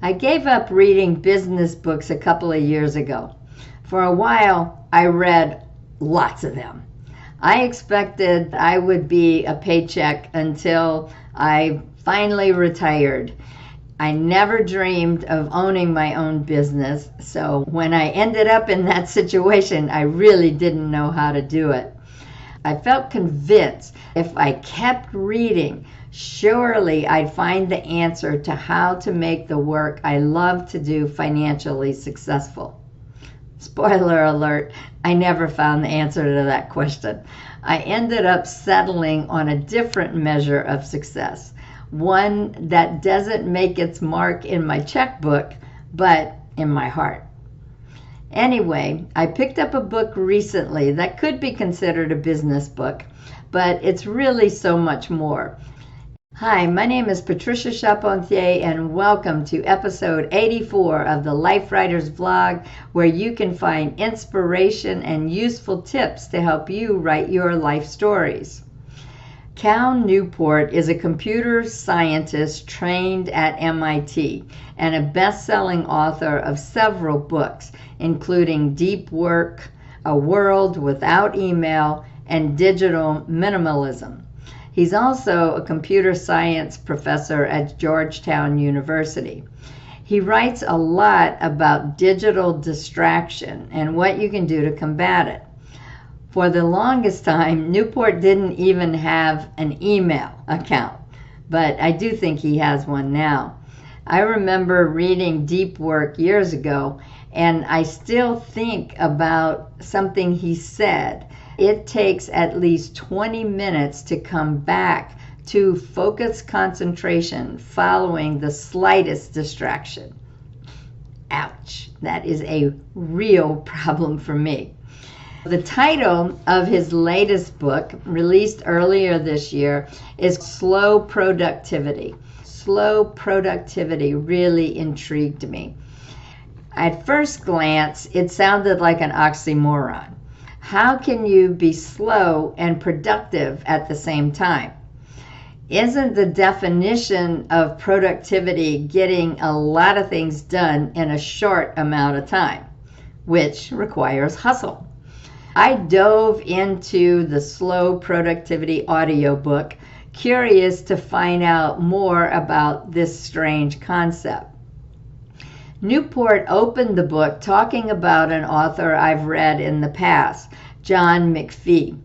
I gave up reading business books a couple of years ago. For a while, I read lots of them. I expected I would be a paycheck until I finally retired. I never dreamed of owning my own business, so when I ended up in that situation, I really didn't know how to do it. I felt convinced if I kept reading, surely I'd find the answer to how to make the work I love to do financially successful. Spoiler alert, I never found the answer to that question. I ended up settling on a different measure of success, one that doesn't make its mark in my checkbook, but in my heart. Anyway, I picked up a book recently that could be considered a business book, but it's really so much more. Hi, my name is Patricia Charpentier, and welcome to episode 84 of the Life Writers Vlog, where you can find inspiration and useful tips to help you write your life stories. Cal Newport is a computer scientist trained at MIT and a best-selling author of several books, including Deep Work, A World Without Email, and Digital Minimalism. He's also a computer science professor at Georgetown University. He writes a lot about digital distraction and what you can do to combat it. For the longest time, Newport didn't even have an email account, but I do think he has one now. I remember reading Deep Work years ago, and I still think about something he said. It takes at least 20 minutes to come back to focused concentration following the slightest distraction. Ouch, that is a real problem for me. The title of his latest book, released earlier this year, is Slow Productivity. Slow productivity really intrigued me. At first glance, it sounded like an oxymoron. How can you be slow and productive at the same time? Isn't the definition of productivity getting a lot of things done in a short amount of time, which requires hustle? I dove into the Slow Productivity audiobook, curious to find out more about this strange concept. Newport opened the book talking about an author I've read in the past, John McPhee.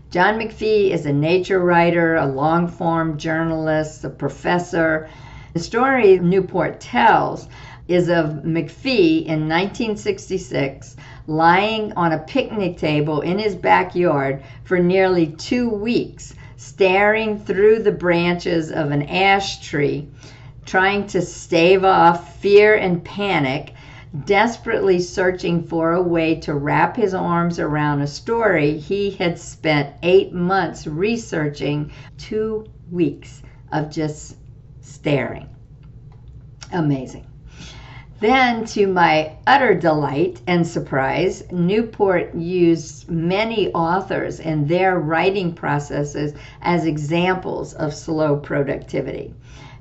John McPhee is a nature writer, a long-form journalist, a professor. The story Newport tells is of McPhee in 1966 lying on a picnic table in his backyard for nearly 2 weeks, staring through the branches of an ash tree, trying to stave off fear and panic, desperately searching for a way to wrap his arms around a story he had spent 8 months researching. 2 weeks of just staring. Amazing. Then, to my utter delight and surprise, Newport used many authors and their writing processes as examples of slow productivity.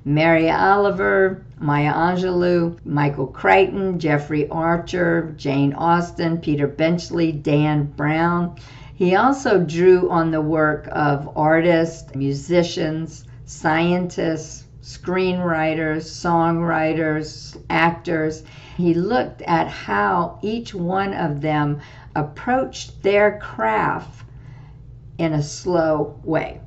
Mary Oliver, Maya Angelou, Michael Crichton, Jeffrey Archer, Jane Austen, Peter Benchley, Dan Brown. He also drew on the work of artists, musicians, scientists, screenwriters, songwriters, actors. He looked at how each one of them approached their craft in a slow way.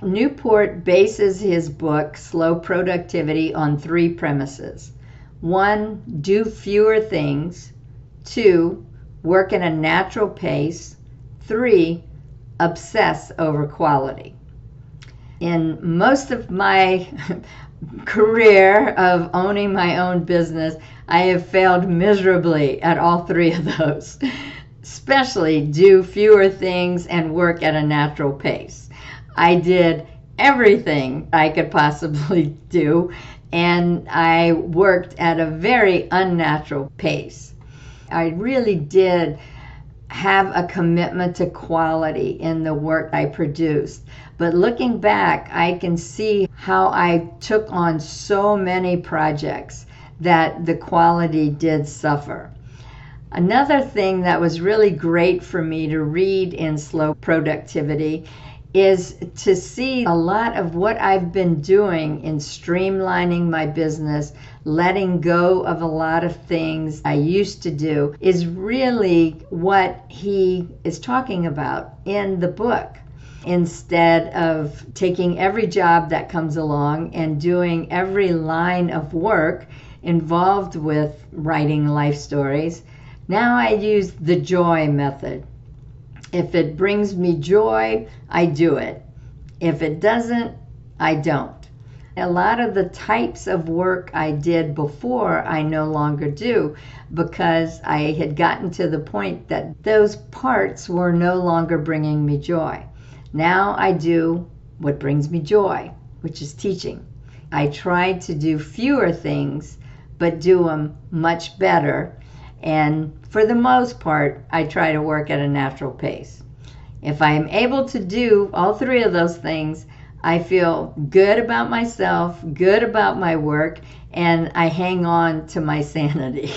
Newport bases his book, Slow Productivity, on 3 premises. 1, do fewer things. 2, work at a natural pace. 3, obsess over quality. In most of my career of owning my own business, I have failed miserably at all 3 of those, especially do fewer things and work at a natural pace. I did everything I could possibly do, and I worked at a very unnatural pace. I really did have a commitment to quality in the work I produced. But looking back, I can see how I took on so many projects that the quality did suffer. Another thing that was really great for me to read in Slow Productivity is to see a lot of what I've been doing in streamlining my business, letting go of a lot of things I used to do, is really what he is talking about in the book. Instead of taking every job that comes along and doing every line of work involved with writing life stories, now I use the joy method. If it brings me joy, I do it. If it doesn't, I don't. A lot of the types of work I did before, I no longer do because I had gotten to the point that those parts were no longer bringing me joy. Now I do what brings me joy, which is teaching. I try to do fewer things, but do them much better. And for the most part, I try to work at a natural pace. If I am able to do all three of those things, I feel good about myself, good about my work, and I hang on to my sanity.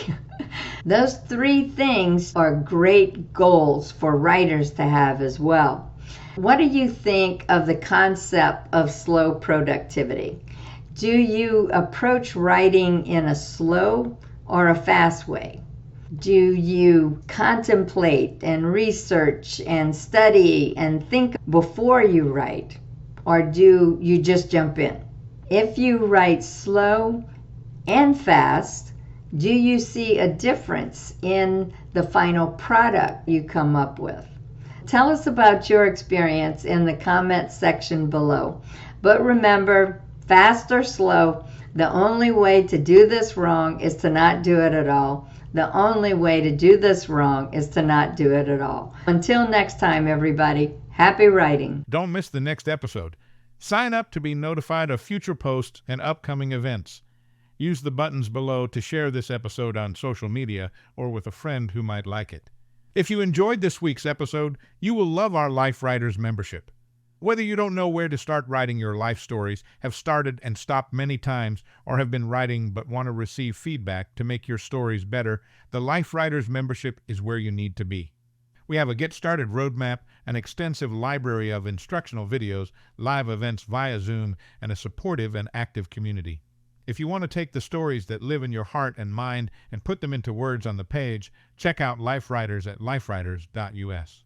Those three things are great goals for writers to have as well. What do you think of the concept of slow productivity? Do you approach writing in a slow or a fast way? Do you contemplate and research and study and think before you write? Or do you just jump in? If you write slow and fast, do you see a difference in the final product you come up with? Tell us about your experience in the comment section below. But remember, fast or slow, the only way to do this wrong is to not do it at all. The only way to do this wrong is to not do it at all. Until next time, everybody, happy writing. Don't miss the next episode. Sign up to be notified of future posts and upcoming events. Use the buttons below to share this episode on social media or with a friend who might like it. If you enjoyed this week's episode, you will love our Life Writers membership. Whether you don't know where to start writing your life stories, have started and stopped many times, or have been writing but want to receive feedback to make your stories better, the Life Writers membership is where you need to be. We have a Get Started roadmap, an extensive library of instructional videos, live events via Zoom, and a supportive and active community. If you want to take the stories that live in your heart and mind and put them into words on the page, check out Life Writers at lifewriters.us.